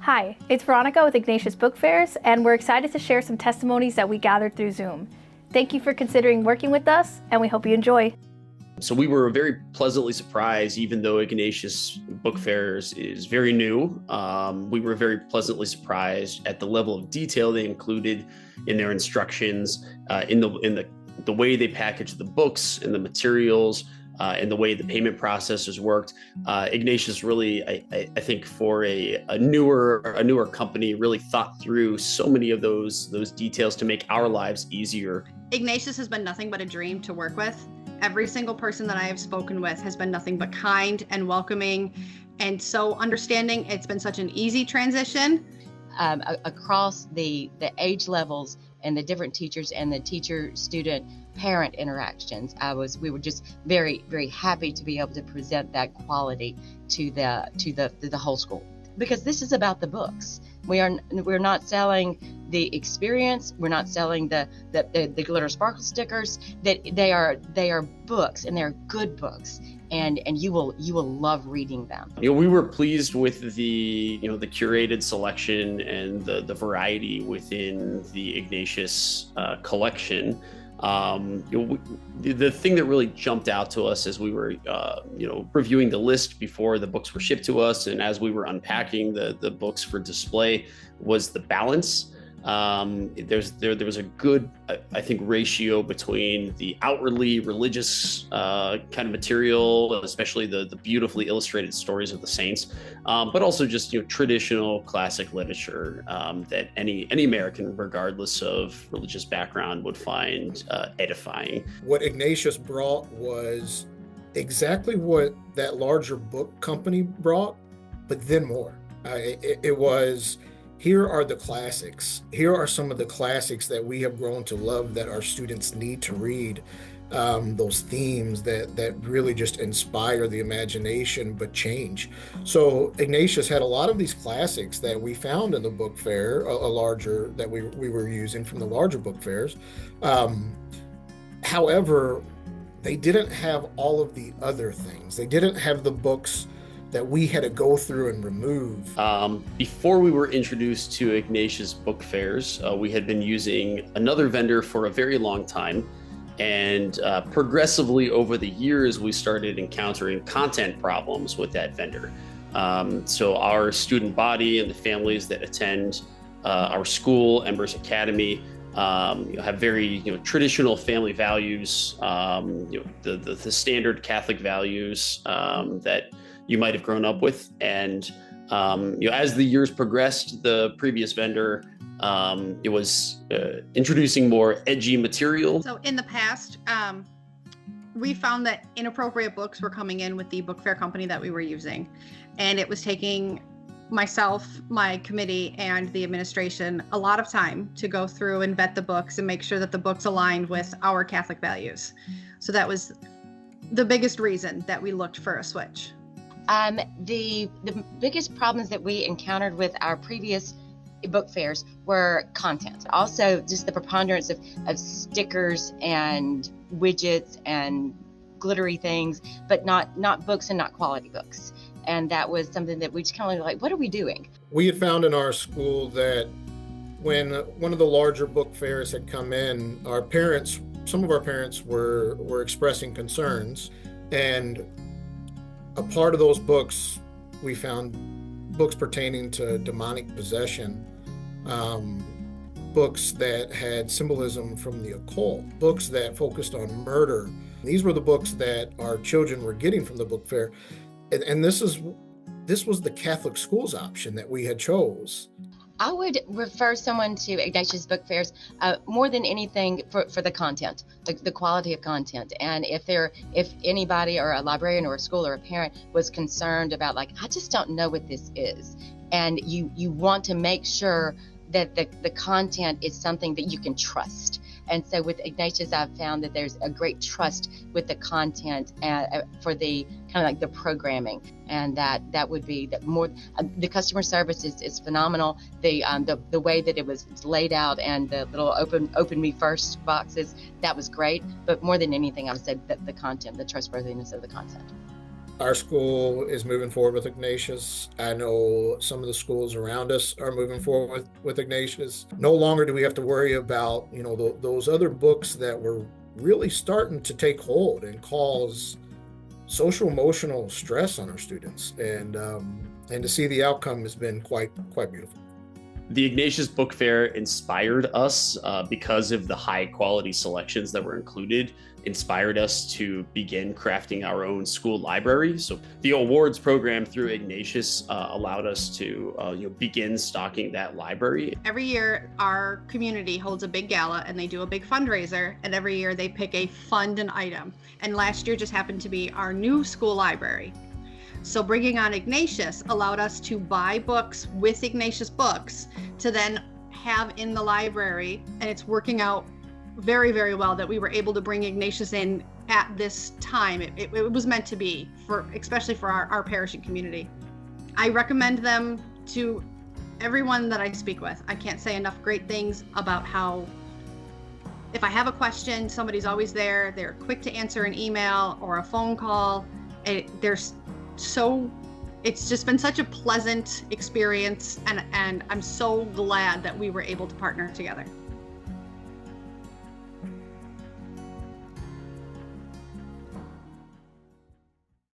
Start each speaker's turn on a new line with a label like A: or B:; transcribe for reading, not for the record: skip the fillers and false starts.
A: Hi, it's Veronica with Ignatius Book Fairs, and we're excited to share some testimonies that we gathered through Zoom. Thank you for considering working with us, and we hope you enjoy.
B: So we were very pleasantly surprised, even though Ignatius Book Fairs is very new. We were very pleasantly surprised at the level of detail they included in their instructions, in the way they packaged the books and the materials, and the way the payment processes worked. Ignatius really, I think, for a newer company, really thought through so many of those details to make our lives easier.
C: Ignatius has been nothing but a dream to work with. Every single person that I have spoken with has been nothing but kind and welcoming and so understanding. It's been such an easy transition.
D: Across the age levels and the different teachers and the teacher-student parent interactions, we were just very, very happy to be able to present that quality to the whole school, because this is about the books. We're not selling the experience. We're not selling the glitter sparkle stickers. That they are books, and they're good books, and you will love reading them.
B: We were pleased with the curated selection and the variety within the Ignatius collection. The thing that really jumped out to us as we were, reviewing the list before the books were shipped to us, and as we were unpacking the books for display, was the balance. There was a good, I think, ratio between the outwardly religious kind of material, especially the beautifully illustrated stories of the saints, but also just traditional classic literature that any American, regardless of religious background, would find edifying.
E: What Ignatius brought was exactly what that larger book company brought, but then more. It was, here are the classics. Here are some of the classics that we have grown to love that our students need to read. Those themes that really just inspire the imagination but change. So Ignatius had a lot of these classics that we found in the book fair, that we were using from the larger book fairs. However, they didn't have all of the other things. They didn't have the books that we had to go through and remove.
B: Before we were introduced to Ignatius Book Fairs, we had been using another vendor for a very long time. And progressively over the years, we started encountering content problems with that vendor. So our student body and the families that attend our school, Embers Academy, have very traditional family values, the standard Catholic values that you might have grown up with. And as the years progressed, the previous vendor it was introducing more edgy material.
C: So in the past, we found that inappropriate books were coming in with the book fair company that we were using, and it was taking myself, my committee, and the administration a lot of time to go through and vet the books and make sure that the books aligned with our Catholic values. So that was the biggest reason that we looked for a switch.
D: The biggest problems that we encountered with our previous book fairs were content. Also, just the preponderance of stickers and widgets and glittery things, but not books and not quality books. And that was something that we just kind of like, what are we doing?
E: We had found in our school that when one of the larger book fairs had come in, some of our parents were expressing concerns, and a part of those books, we found books pertaining to demonic possession, books that had symbolism from the occult, books that focused on murder. These were the books that our children were getting from the book fair. And this was the Catholic schools option that we had chose.
D: I would refer someone to Ignatius Book Fairs more than anything for the content, the quality of content. And if anybody or a librarian or a school or a parent was concerned about, like, I just don't know what this is, and you want to make sure that the content is something that you can trust. And so with Ignatius, I've found that there's a great trust with the content for the kind of like the programming, and that would be that more. The customer service is phenomenal. The way that it was laid out and the little open me first boxes, that was great. But more than anything, I would say that the content, the trustworthiness of the content.
E: Our school is moving forward with Ignatius. I know some of the schools around us are moving forward with Ignatius. No longer do we have to worry about, those other books that were really starting to take hold and cause social emotional stress on our students. And to see the outcome has been quite beautiful.
B: The Ignatius Book Fair inspired us because of the high quality selections that were included, inspired us to begin crafting our own school library. So the awards program through Ignatius allowed us to begin stocking that library.
C: Every year, our community holds a big gala and they do a big fundraiser, and every year they pick a fund and item. And last year just happened to be our new school library. So bringing on Ignatius allowed us to buy books with Ignatius books to then have in the library, and it's working out very, very well that we were able to bring Ignatius in at this time. It was meant to be, especially for our parish and community. I recommend them to everyone that I speak with. I can't say enough great things about how, if I have a question, somebody's always there. They're quick to answer an email or a phone call. It's just been such a pleasant experience, and I'm so glad that we were able to partner together.